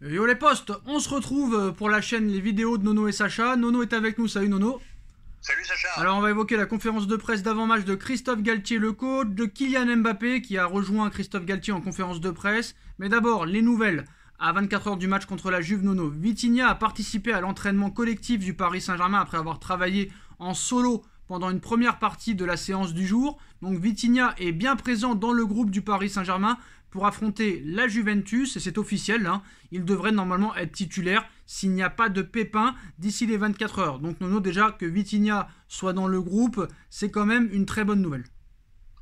Yo les postes, on se retrouve pour la chaîne Les Vidéos de Nono et Sacha. Nono est avec nous, salut Nono. Salut Sacha. Alors on va évoquer la conférence de presse d'avant-match de Christophe Galtier, le coach, de Kylian Mbappé qui a rejoint Christophe Galtier en conférence de presse. Mais d'abord, les nouvelles. À 24 heures du match contre la Juve, Nono, Vitinha a participé à l'entraînement collectif du Paris Saint-Germain après avoir travaillé en solo pendant une première partie de la séance du jour. Donc Vitinha est bien présent dans le groupe du Paris Saint-Germain pour affronter la Juventus, et c'est officiel, hein. Il devrait normalement être titulaire s'il n'y a pas de pépin d'ici les 24 heures. Donc Nono, déjà que Vitinha soit dans le groupe, c'est quand même une très bonne nouvelle.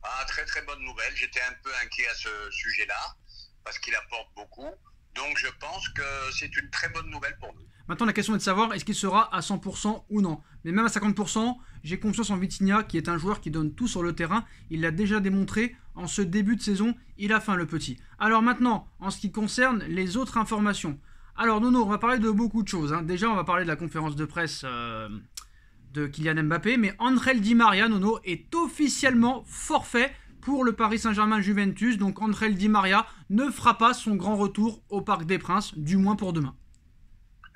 Ah, très très bonne nouvelle. J'étais un peu inquiet à ce sujet-là parce qu'il apporte beaucoup. Donc je pense que c'est une très bonne nouvelle pour nous. Maintenant, la question est de savoir est-ce qu'il sera à 100% ou non. Mais même à 50%, j'ai confiance en Vitinha, qui est un joueur qui donne tout sur le terrain. Il l'a déjà démontré en ce début de saison. Il a faim, le petit. Alors maintenant, en ce qui concerne les autres informations. Alors Nono, on va parler de beaucoup de choses, hein. Déjà, on va parler de la conférence de presse de Kylian Mbappé. Mais Angel Di Maria, Nono, est officiellement forfait pour le Paris Saint-Germain Juventus. Donc Angel Di Maria ne fera pas son grand retour au Parc des Princes, du moins pour demain.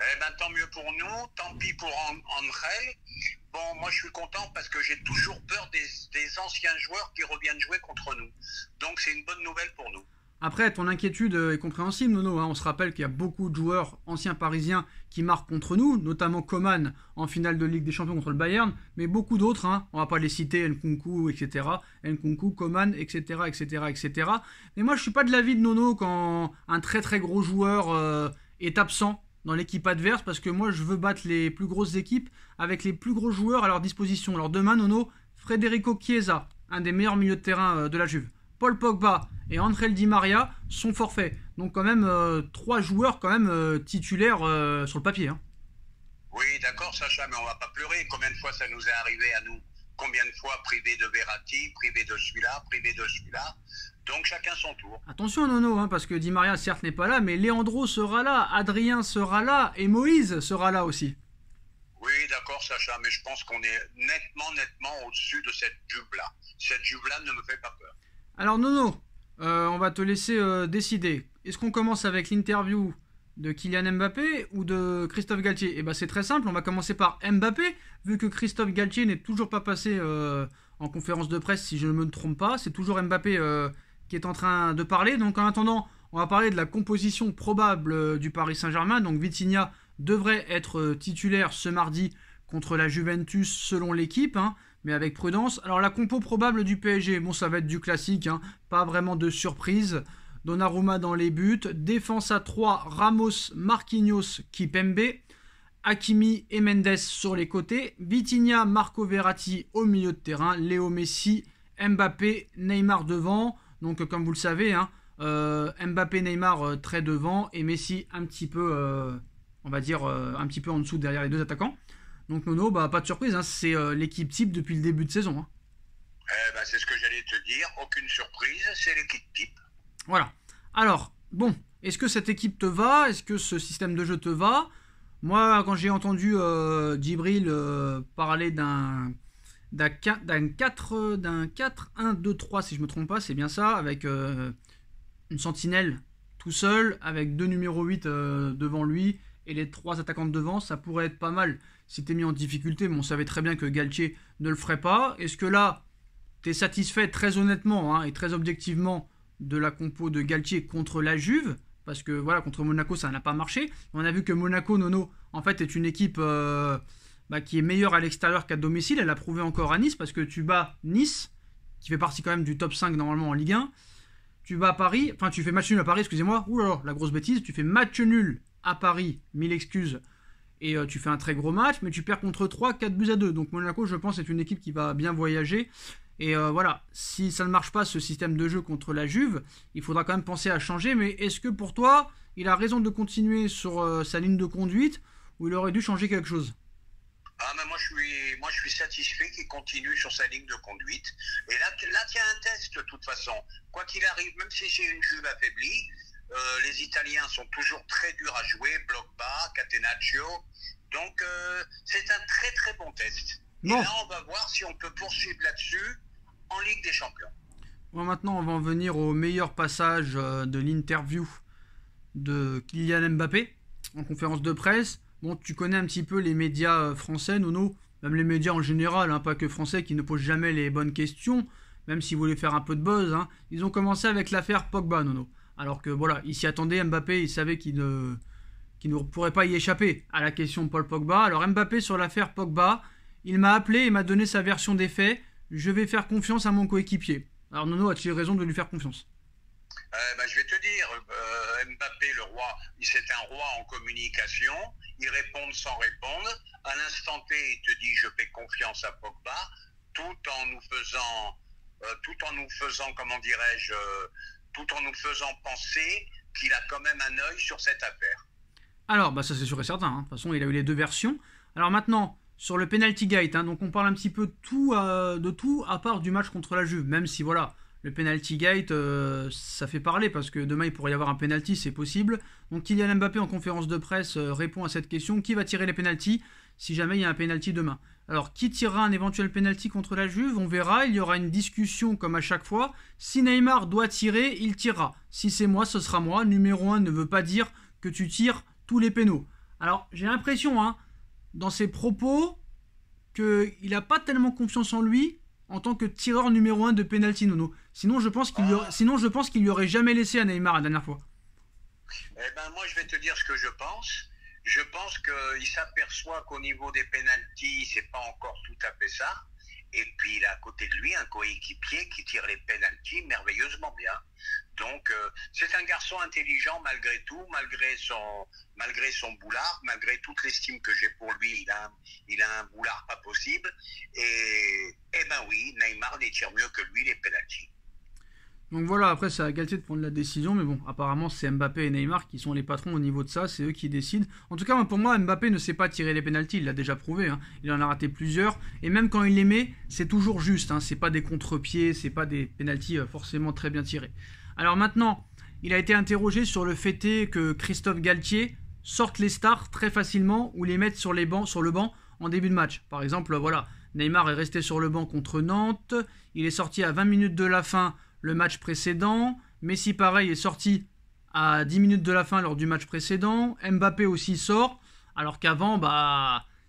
Eh ben, tant mieux pour nous, tant pis pour Angel. Bon, moi je suis content parce que j'ai toujours peur des anciens joueurs qui reviennent jouer contre nous. Donc c'est une bonne nouvelle pour nous. Après, ton inquiétude est compréhensible, Nono, hein. On se rappelle qu'il y a beaucoup de joueurs anciens parisiens qui marquent contre nous, notamment Coman en finale de Ligue des Champions contre le Bayern, mais beaucoup d'autres, hein. On va pas les citer, Nkunku, etc. Nkunku, Coman, etc., etc., etc. Mais moi, je suis pas de l'avis de Nono quand un très très gros joueur est absent dans l'équipe adverse, parce que moi, je veux battre les plus grosses équipes avec les plus gros joueurs à leur disposition. Alors demain, Nono, Federico Chiesa, un des meilleurs milieux de terrain de la Juve, Paul Pogba et Angel Di Maria sont forfaits. Donc quand même trois joueurs quand même titulaires sur le papier, hein. Oui, d'accord Sacha, mais on va pas pleurer. Combien de fois ça nous est arrivé à nous? Combien de fois privé de Verratti, privé de celui-là, privé de celui-là? Donc chacun son tour. Attention Nono, hein, parce que Di Maria certes n'est pas là, mais Leandro sera là, Adrien sera là et Moïse sera là aussi. Oui, d'accord Sacha, mais je pense qu'on est nettement au-dessus de cette Juve-là. Cette Juve-là ne me fait pas peur. Alors Nono, on va te laisser décider. Est-ce qu'on commence avec l'interview de Kylian Mbappé ou de Christophe Galtier? Eh ben c'est très simple, on va commencer par Mbappé, vu que Christophe Galtier n'est toujours pas passé en conférence de presse, si je ne me trompe pas. C'est toujours Mbappé qui est en train de parler. Donc en attendant, on va parler de la composition probable du Paris Saint-Germain. Donc Vitinha devrait être titulaire ce mardi contre la Juventus selon l'équipe, hein, mais avec prudence. Alors la compo probable du PSG, bon ça va être du classique, hein, pas vraiment de surprise. Donnarumma dans les buts, défense à 3, Ramos, Marquinhos, Kipembe, Hakimi et Mendes sur les côtés, Vitinha, Marco Verratti au milieu de terrain, Léo Messi, Mbappé, Neymar devant. Donc comme vous le savez, hein, Mbappé, Neymar très devant et Messi un petit peu, on va dire, un petit peu en dessous derrière les deux attaquants. Donc Nono, bah, pas de surprise, hein, c'est l'équipe type depuis le début de saison, hein. Eh ben, c'est ce que j'allais te dire, aucune surprise, c'est l'équipe type. Voilà. Alors, bon, est-ce que cette équipe te va? Est-ce que ce système de jeu te va? Moi, quand j'ai entendu Djibril parler d'un 4-1-2-3, si je me trompe pas, c'est bien ça, avec une sentinelle tout seul, avec deux numéros 8 devant lui, et les trois attaquants de devant, ça pourrait être pas mal si t'es mis en difficulté, mais on savait très bien que Galtier ne le ferait pas. Est-ce que là, t'es satisfait très honnêtement, hein, et très objectivement de la compo de Galtier contre la Juve? Parce que voilà, contre Monaco, ça n'a pas marché. On a vu que Monaco, Nono, en fait, est une équipe qui est meilleure à l'extérieur qu'à domicile. Elle l'a prouvé encore à Nice, parce que tu bats Nice, qui fait partie quand même du top 5 normalement en Ligue 1. Tu bats Paris, enfin tu fais match nul à Paris, excusez-moi. Ouh là là, la grosse bêtise. Tu fais match nul à Paris, 1000 excuses. Et tu fais un très gros match, mais tu perds contre 3, 4 buts à 2. Donc Monaco, je pense, est une équipe qui va bien voyager. Et voilà, si ça ne marche pas ce système de jeu contre la Juve, il faudra quand même penser à changer. Mais est-ce que pour toi, il a raison de continuer sur sa ligne de conduite, ou il aurait dû changer quelque chose? Ah, mais moi je suis satisfait qu'il continue sur sa ligne de conduite. Et là il y a un test de toute façon. Quoi qu'il arrive, même si c'est une Juve affaiblie, les Italiens sont toujours très durs à jouer, bloc bas, catenaccio. Donc c'est un très très bon test. Bon. Et là on va voir si on peut poursuivre là-dessus en Ligue des Champions. Bon, maintenant, on va en venir au meilleur passage de l'interview de Kylian Mbappé en conférence de presse. Bon, tu connais un petit peu les médias français, Nono, même les médias en général, hein, pas que français, qui ne posent jamais les bonnes questions, même s'ils voulaient faire un peu de buzz. Hein. Ils ont commencé avec l'affaire Pogba, Nono. Alors que voilà, il s'y attendait, Mbappé, il savait qu'il ne pourrait pas y échapper à la question de Paul Pogba. Alors Mbappé, sur l'affaire Pogba, il m'a appelé et m'a donné sa version des faits. Je vais faire confiance à mon coéquipier. Alors Nono, as-tu raison de lui faire confiance? Je vais te dire, Mbappé, le roi, c'est un roi en communication. Il répond sans répondre. À l'instant T, il te dit je fais confiance à Pogba, tout en nous faisant, comment dirais-je, tout en nous faisant penser qu'il a quand même un œil sur cette affaire. Alors, ça c'est sûr et certain. Hein. De toute façon, il a eu les deux versions. Alors maintenant, sur le penalty gate, hein, donc on parle un petit peu de tout à part du match contre la Juve, même si voilà. Le penalty gate, ça fait parler parce que demain il pourrait y avoir un penalty, c'est possible. Donc Kylian Mbappé en conférence de presse répond à cette question. Qui va tirer les penaltys si jamais il y a un penalty demain? Alors qui tirera un éventuel penalty contre la Juve? On verra, il y aura une discussion comme à chaque fois. Si Neymar doit tirer, il tirera. Si c'est moi, ce sera moi. Numéro 1 ne veut pas dire que tu tires tous les pénaux. Alors j'ai l'impression, hein, dans ses propos, qu'il n'a pas tellement confiance en lui en tant que tireur numéro 1 de penalty, Nono. Sinon, je pense qu'il lui aurait jamais laissé à Neymar la dernière fois. Moi, je vais te dire ce que je pense. Je pense qu'il s'aperçoit qu'au niveau des pénaltys, c'est pas encore tout à fait ça. Et puis, il a à côté de lui un coéquipier qui tire les pénaltys merveilleusement bien. Donc, c'est un garçon intelligent malgré tout, malgré son boulard, malgré toute l'estime que j'ai pour lui. Il a un boulard pas possible. Et oui, Neymar les tire mieux que lui les pénaltys. Donc voilà, après c'est à Galtier de prendre la décision, mais bon, apparemment c'est Mbappé et Neymar qui sont les patrons au niveau de ça, c'est eux qui décident. En tout cas, pour moi, Mbappé ne sait pas tirer les pénaltys, il l'a déjà prouvé, hein. Il en a raté plusieurs, et même quand il les met, c'est toujours juste, hein. C'est pas des contre-pieds, c'est pas des pénaltys forcément très bien tirés. Alors maintenant, il a été interrogé sur le fait que Christophe Galtier sorte les stars très facilement ou les mette sur le banc en début de match. Par exemple, voilà, Neymar est resté sur le banc contre Nantes, il est sorti à 20 minutes de la fin le match précédent, Messi pareil est sorti à 10 minutes de la fin lors du match précédent, Mbappé aussi sort, alors qu'avant,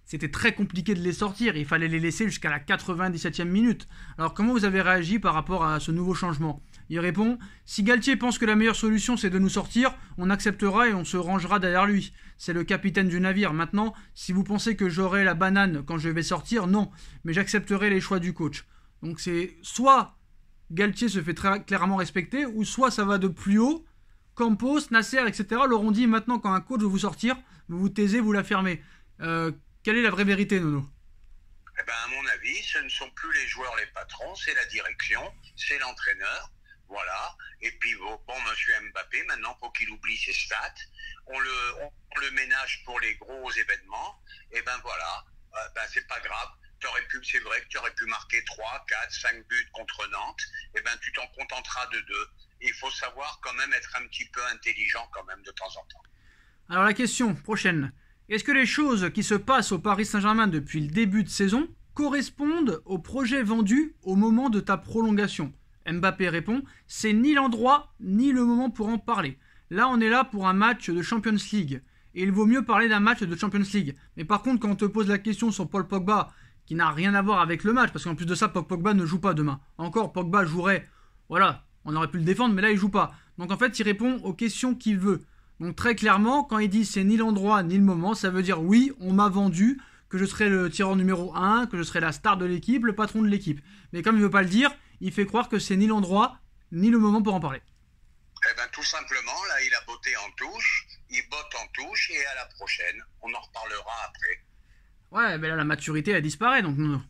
c'était très compliqué de les sortir, il fallait les laisser jusqu'à la 97e minute. Alors comment vous avez réagi par rapport à ce nouveau changement? Il répond, si Galtier pense que la meilleure solution c'est de nous sortir, on acceptera et on se rangera derrière lui. C'est le capitaine du navire. Maintenant, si vous pensez que j'aurai la banane quand je vais sortir, non, mais j'accepterai les choix du coach. Donc c'est soit Galtier se fait très clairement respecter, ou soit ça va de plus haut. Campos, Nasser, etc. leur ont dit maintenant quand un coach veut vous sortir, vous vous taisez, vous la fermez. Quelle est la vraie vérité, Nono? À mon avis, ce ne sont plus les joueurs les patrons, c'est la direction, c'est l'entraîneur. Voilà. Et puis monsieur Mbappé, maintenant, faut qu'il oublie ses stats. On le ménage pour les gros événements. Et voilà. C'est pas grave. C'est vrai que tu aurais pu marquer 3, 4, 5 buts contre Nantes. Tu t'en contenteras de 2. Il faut savoir quand même être un petit peu intelligent quand même de temps en temps. Alors la question prochaine. Est-ce que les choses qui se passent au Paris Saint-Germain depuis le début de saison correspondent au projet vendu au moment de ta prolongation? Mbappé répond, c'est ni l'endroit ni le moment pour en parler. Là, on est là pour un match de Champions League. Et il vaut mieux parler d'un match de Champions League. Mais par contre, quand on te pose la question sur Paul Pogba, qui n'a rien à voir avec le match, parce qu'en plus de ça, Pogba ne joue pas demain. Encore, Pogba jouerait, voilà, on aurait pu le défendre, mais là, il joue pas. Donc en fait, il répond aux questions qu'il veut. Donc très clairement, quand il dit c'est ni l'endroit ni le moment, ça veut dire oui, on m'a vendu, que je serai le tireur numéro 1, que je serai la star de l'équipe, le patron de l'équipe. Mais comme il veut pas le dire, il fait croire que c'est ni l'endroit ni le moment pour en parler. Tout simplement, là, il a botté en touche, il botte en touche, et à la prochaine, on en reparlera après. Ouais, mais là, la maturité, elle disparaît, donc non.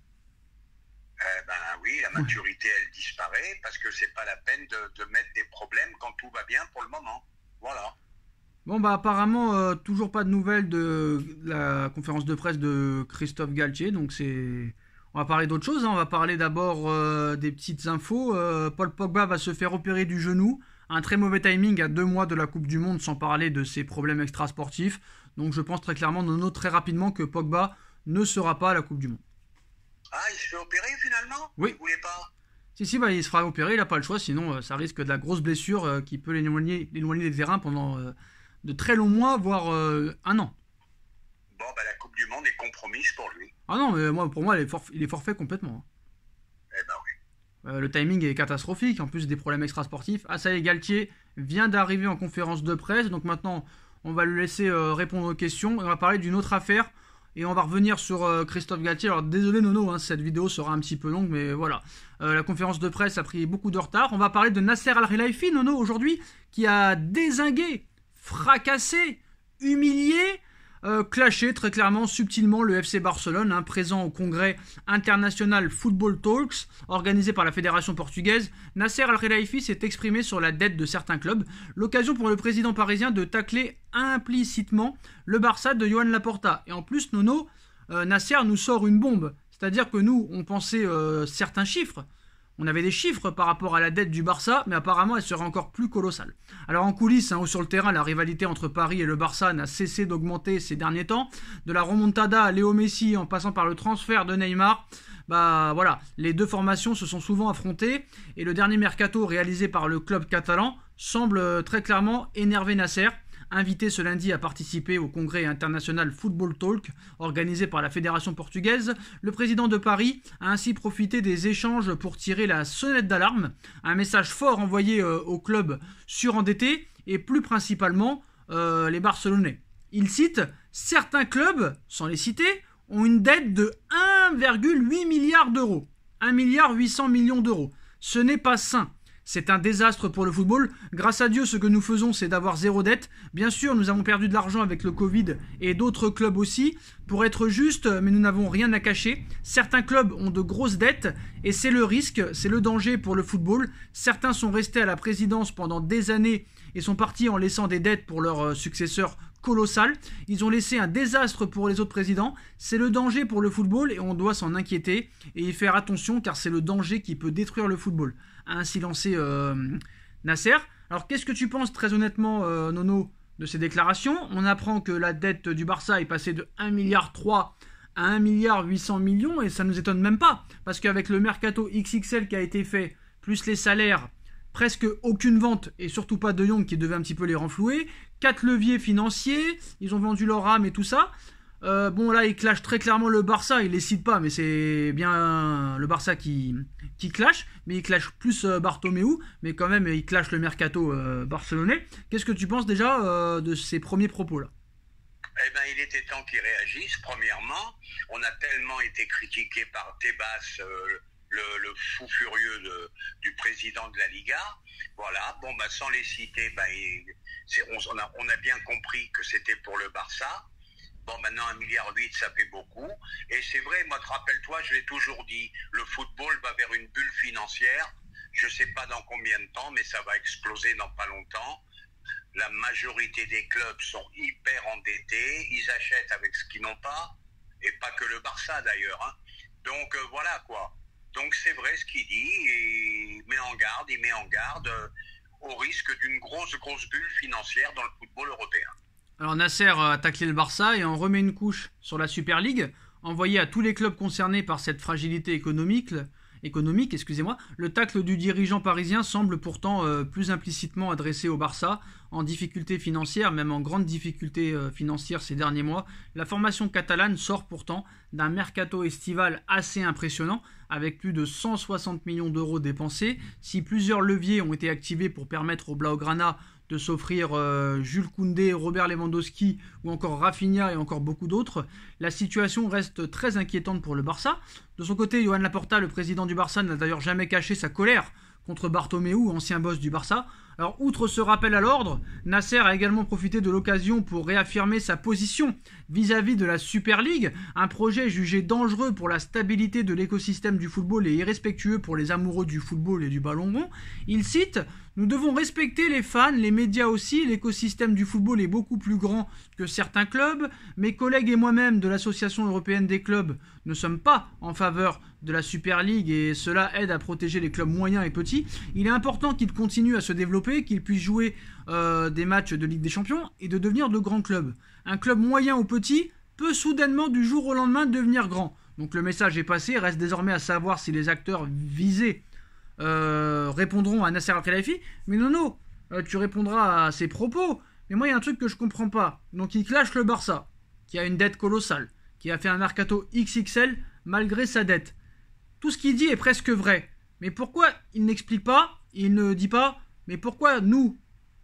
Oui, la maturité, elle disparaît, parce que c'est pas la peine de mettre des problèmes quand tout va bien pour le moment. Voilà. Bon, apparemment, toujours pas de nouvelles de la conférence de presse de Christophe Galtier, donc c'est... On va parler d'autre chose, hein. On va parler d'abord des petites infos. Paul Pogba va se faire opérer du genou. Un très mauvais timing à 2 mois de la Coupe du Monde, sans parler de ses problèmes extrasportifs. Donc je pense très clairement, Nono, très rapidement, que Pogba ne sera pas à la Coupe du Monde. Ah, il se fait opérer finalement? Oui. Vous voulez pas? Si, il se fera opérer, il n'a pas le choix, sinon ça risque de la grosse blessure qui peut l'éloigner des terrains pendant de très longs mois, voire un an. Bon, la Coupe du Monde est compromise pour lui. Ah non, mais pour moi, il est forfait complètement. Eh ben oui. Le timing est catastrophique, en plus des problèmes extrasportifs. Ah ça y est, Galtier vient d'arriver en conférence de presse, donc maintenant on va le laisser répondre aux questions. On va parler d'une autre affaire et on va revenir sur Christophe Galtier. Alors désolé Nono, cette vidéo sera un petit peu longue, mais voilà. La conférence de presse a pris beaucoup de retard. On va parler de Nasser Al-Khelaifi, Nono, aujourd'hui, qui a dézingué, fracassé, humilié, clashé très clairement, subtilement le FC Barcelone, présent au congrès international Football Talks, organisé par la fédération portugaise. Nasser Al-Khelaifi s'est exprimé sur la dette de certains clubs, l'occasion pour le président parisien de tacler implicitement le Barça de Joan Laporta. Et en plus, Nono, Nasser nous sort une bombe, c'est-à-dire que nous, on pensait certains chiffres. On avait des chiffres par rapport à la dette du Barça, mais apparemment elle serait encore plus colossale. Alors en coulisses, ou sur le terrain, la rivalité entre Paris et le Barça n'a cessé d'augmenter ces derniers temps. De la remontada à Léo Messi en passant par le transfert de Neymar, voilà, les deux formations se sont souvent affrontées et le dernier mercato réalisé par le club catalan semble très clairement énerver Nasser. Invité ce lundi à participer au congrès international Football Talk organisé par la fédération portugaise, le président de Paris a ainsi profité des échanges pour tirer la sonnette d'alarme, un message fort envoyé aux clubs surendettés et plus principalement les Barcelonais. Il cite « Certains clubs, sans les citer, ont une dette de 1,8 milliard d'euros, 1,8 milliard d'euros. Ce n'est pas sain. C'est un désastre pour le football. Grâce à Dieu, ce que nous faisons, c'est d'avoir zéro dette. Bien sûr, nous avons perdu de l'argent avec le Covid et d'autres clubs aussi. Pour être juste, mais nous n'avons rien à cacher. Certains clubs ont de grosses dettes et c'est le risque, c'est le danger pour le football. Certains sont restés à la présidence pendant des années et sont partis en laissant des dettes pour leurs successeurs colossales. Ils ont laissé un désastre pour les autres présidents. C'est le danger pour le football et on doit s'en inquiéter et y faire attention car c'est le danger qui peut détruire le football. A ainsi lancé Nasser. Alors qu'est-ce que tu penses très honnêtement, Nono, de ces déclarations? On apprend que la dette du Barça est passée de 1,3 milliard à 1,8 milliard et ça ne nous étonne même pas parce qu'avec le mercato XXL qui a été fait, plus les salaires, presque aucune vente et surtout pas De Jong qui devait un petit peu les renflouer, 4 leviers financiers, ils ont vendu leur âme et tout ça. Là ils clashent très clairement le Barça, ils les citent pas mais c'est bien le Barça qui clash, mais ils clashent plus Bartomeu, mais quand même ils clashent le mercato barcelonais. Qu'est-ce que tu penses déjà de ces premiers propos là? Eh ben, il était temps qu'ils réagissent. Premièrement, on a tellement été critiqué par Tebas, le fou furieux du président de la Liga. Voilà, sans les citer, on a bien compris que c'était pour le Barça. Maintenant, 1,8 milliard, ça fait beaucoup. Et c'est vrai, moi, rappelle-toi, je l'ai toujours dit, le football va vers une bulle financière. Je ne sais pas dans combien de temps, mais ça va exploser dans pas longtemps. La majorité des clubs sont hyper endettés. Ils achètent avec ce qu'ils n'ont pas. Et pas que le Barça, d'ailleurs. Donc, voilà, quoi. Donc, c'est vrai ce qu'il dit. Et il met en garde au risque d'une grosse bulle financière dans le football européen. Alors Nasser a taclé le Barça et en remet une couche sur la Super League, envoyée à tous les clubs concernés par cette fragilité économique, le tacle du dirigeant parisien semble pourtant plus implicitement adressé au Barça, en difficulté financière, même en grande difficulté financière ces derniers mois. La formation catalane sort pourtant d'un mercato estival assez impressionnant, avec plus de 160 millions d'euros dépensés. Si plusieurs leviers ont été activés pour permettre au Blaugrana de s'offrir Jules Koundé, Robert Lewandowski ou encore Rafinha et encore beaucoup d'autres, la situation reste très inquiétante pour le Barça. De son côté, Joan Laporta, le président du Barça, n'a d'ailleurs jamais caché sa colère contre Bartomeu, ancien boss du Barça. Alors, outre ce rappel à l'ordre, Nasser a également profité de l'occasion pour réaffirmer sa position vis-à-vis de la Super League, un projet jugé dangereux pour la stabilité de l'écosystème du football et irrespectueux pour les amoureux du football et du ballon rond. Il cite « Nous devons respecter les fans, les médias aussi, l'écosystème du football est beaucoup plus grand que certains clubs. Mes collègues et moi-même de l'Association européenne des clubs ne sommes pas en faveur de la Super League et cela aide à protéger les clubs moyens et petits. Il est important qu'ils continuent à se développer, qu'ils puissent jouer des matchs de Ligue des Champions et de devenir de grands clubs. Un club moyen ou petit peut soudainement du jour au lendemain devenir grand. » Donc le message est passé, reste désormais à savoir si les acteurs visés répondront à Nasser Al-Khelaifi. Mais Nono, tu répondras à ses propos. Mais moi, il y a un truc que je comprends pas. Donc, il clash le Barça, qui a une dette colossale, qui a fait un mercato XXL malgré sa dette. Tout ce qu'il dit est presque vrai. Mais pourquoi il n'explique pas, il ne dit pas, mais pourquoi nous,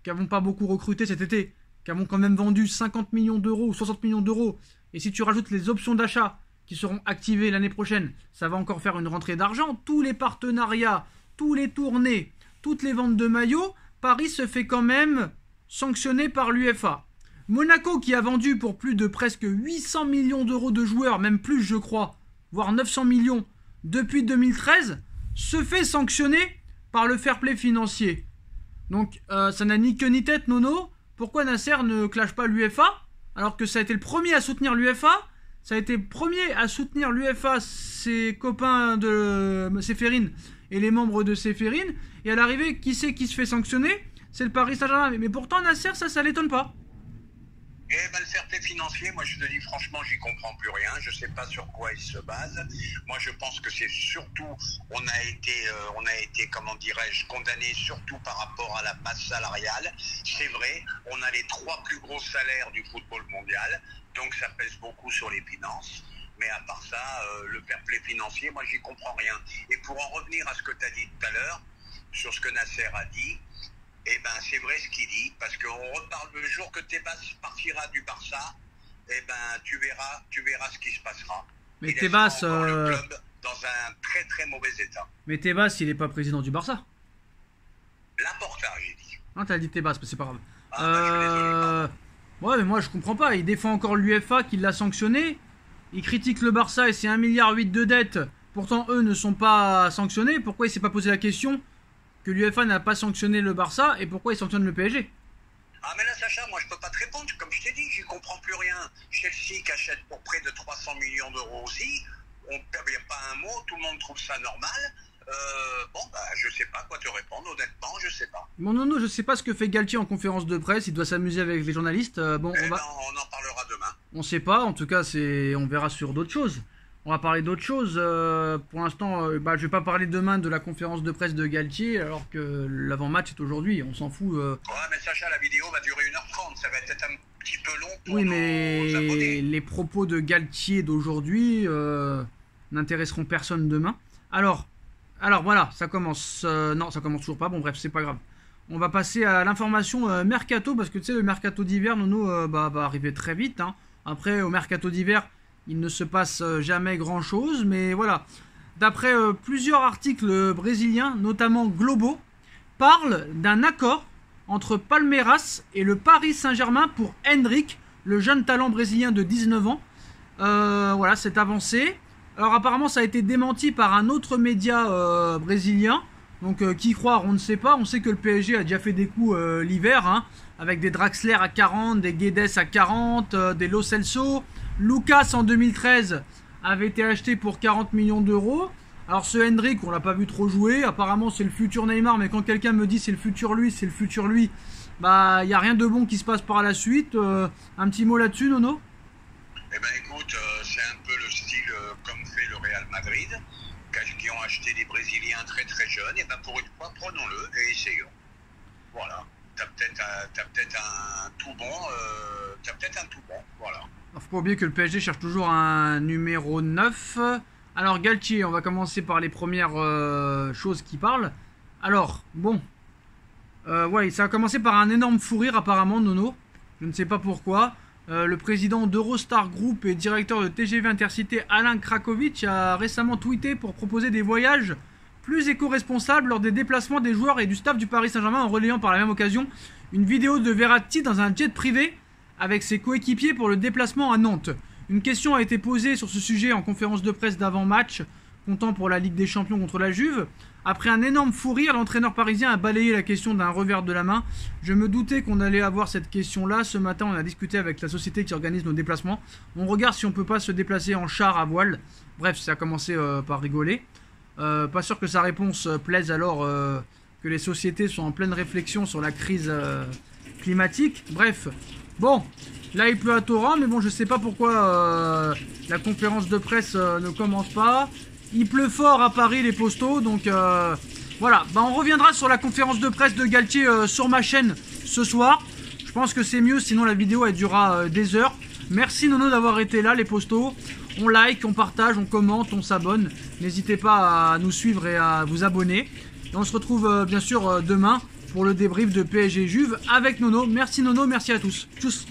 qui n'avons pas beaucoup recruté cet été, qui avons quand même vendu 50 millions d'euros ou 60 millions d'euros, et si tu rajoutes les options d'achat qui seront activées l'année prochaine, ça va encore faire une rentrée d'argent, tous les partenariats, tous les tournées, toutes les ventes de maillots, Paris se fait quand même sanctionner par l'UEFA. Monaco, qui a vendu pour plus de presque 800 millions d'euros de joueurs, même plus je crois, voire 900 millions, depuis 2013, se fait sanctionner par le fair play financier. Donc ça n'a ni queue ni tête, Nono. Pourquoi Nasser ne clash pas l'UEFA alors que ça a été le premier à soutenir l'UEFA? Ça a été le premier à soutenir l'UEFA, ses copains de Séphérine et les membres de Séphérine. Et à l'arrivée, qui c'est qui se fait sanctionner? C'est le Paris Saint-Germain. Mais pourtant, Nasser, ça l'étonne pas. Eh ben, le fair play financier, moi je te dis franchement, j'y comprends plus rien. Je sais pas sur quoi il se base. Moi je pense que c'est surtout, on a été, comment dirais-je, condamné surtout par rapport à la masse salariale. C'est vrai, on a les 3 plus gros salaires du football mondial, donc ça pèse beaucoup sur les finances. Mais à part ça, le fair play financier, moi j'y comprends rien. Et pour en revenir à ce que tu as dit tout à l'heure, sur ce que Nasser a dit, eh ben c'est vrai ce qu'il dit, parce qu'on reparle le jour que Tebas partira du Barça, eh ben tu verras ce qui se passera. Mais Tebas, le club dans un très très mauvais état. Mais Tebas, il n'est pas président du Barça. Laporta, j'ai dit. Non, t'as dit Tebas, mais c'est pas grave. Ah, bah, je suis désolé, ouais, mais moi je comprends pas. Il défend encore l'UEFA qui l'a sanctionné. Il critique le Barça et c'est 1,8 milliard de dettes. Pourtant, eux ne sont pas sanctionnés. Pourquoi il s'est pas posé la question que l'UEFA n'a pas sanctionné le Barça et pourquoi il sanctionne le PSG? Ah mais là Sacha, moi je peux pas te répondre, comme je t'ai dit, j'y comprends plus rien. Chelsea qui achète pour près de 300 millions d'euros aussi, on ne perd pas un mot, tout le monde trouve ça normal. Bon bah je sais pas quoi te répondre, honnêtement je sais pas. Bon non, je sais pas ce que fait Galtier en conférence de presse, il doit s'amuser avec les journalistes. Bon, on en parlera demain. On sait pas, en tout cas on verra sur d'autres choses. On va parler d'autres choses. Pour l'instant, je vais pas parler demain de la conférence de presse de Galtier, alors que l'avant-match est aujourd'hui. On s'en fout. Ouais, mais Sacha, la vidéo va durer 1h30. Ça va être un petit peu long pour oui, nos mais abonnés. Les propos de Galtier d'aujourd'hui n'intéresseront personne demain. Alors voilà, ça commence. Non, ça commence toujours pas. Bon, bref, c'est pas grave. On va passer à l'information mercato, parce que tu sais, le mercato d'hiver, Nono, va arriver très vite. Hein. Après, au mercato d'hiver, il ne se passe jamais grand chose, mais voilà. D'après plusieurs articles brésiliens, notamment Globo, parlent d'un accord entre Palmeiras et le Paris Saint-Germain pour Endrick, le jeune talent brésilien de 19 ans. Voilà, c'est avancé. Alors apparemment, ça a été démenti par un autre média brésilien. Donc qui croire, on ne sait pas. On sait que le PSG a déjà fait des coups l'hiver, hein, avec des Draxler à 40, des Guedes à 40, des Lo Celso. Lucas en 2013 avait été acheté pour 40 millions d'euros. Alors ce Endrick, on l'a pas vu trop jouer. Apparemment c'est le futur Neymar, mais quand quelqu'un me dit c'est le futur lui, bah il y a rien de bon qui se passe par la suite. Un petit mot là-dessus, Nono? Eh ben écoute, c'est un peu le style comme fait le Real Madrid, qui ont acheté des Brésiliens très très jeunes. Et ben pour une fois, prenons-le et essayons. Voilà. T'as peut-être un tout bon, voilà. Faut pas oublier que le PSG cherche toujours un numéro 9. Alors Galtier, on va commencer par les premières choses qui parlent. Alors, bon. Ouais, ça a commencé par un énorme fou rire apparemment, Nono. Je ne sais pas pourquoi. Le président d'Eurostar Group et directeur de TGV Intercité Alain Krakovic a récemment tweeté pour proposer des voyages plus éco-responsables lors des déplacements des joueurs et du staff du Paris Saint-Germain, en relayant par la même occasion une vidéo de Verratti dans un jet privé avec ses coéquipiers pour le déplacement à Nantes. Une question a été posée sur ce sujet en conférence de presse d'avant-match, comptant pour la Ligue des Champions contre la Juve. Après un énorme fou rire, l'entraîneur parisien a balayé la question d'un revers de la main. Je me doutais qu'on allait avoir cette question-là. Ce matin, on a discuté avec la société qui organise nos déplacements. On regarde si on peut pas se déplacer en char à voile. Bref, ça a commencé par rigoler. Pas sûr que sa réponse plaise alors que les sociétés sont en pleine réflexion sur la crise climatique. Bref, bon, là il pleut à torrent, mais bon, je sais pas pourquoi la conférence de presse ne commence pas. Il pleut fort à Paris, les postaux, donc voilà. Bah, on reviendra sur la conférence de presse de Galtier sur ma chaîne ce soir. Je pense que c'est mieux, sinon la vidéo elle durera des heures. Merci Nono d'avoir été là, les postos. On like, on partage, on commente, on s'abonne. N'hésitez pas à nous suivre et à vous abonner. Et on se retrouve bien sûr demain pour le débrief de PSG Juve avec Nono. Merci Nono, merci à tous. Tchuss.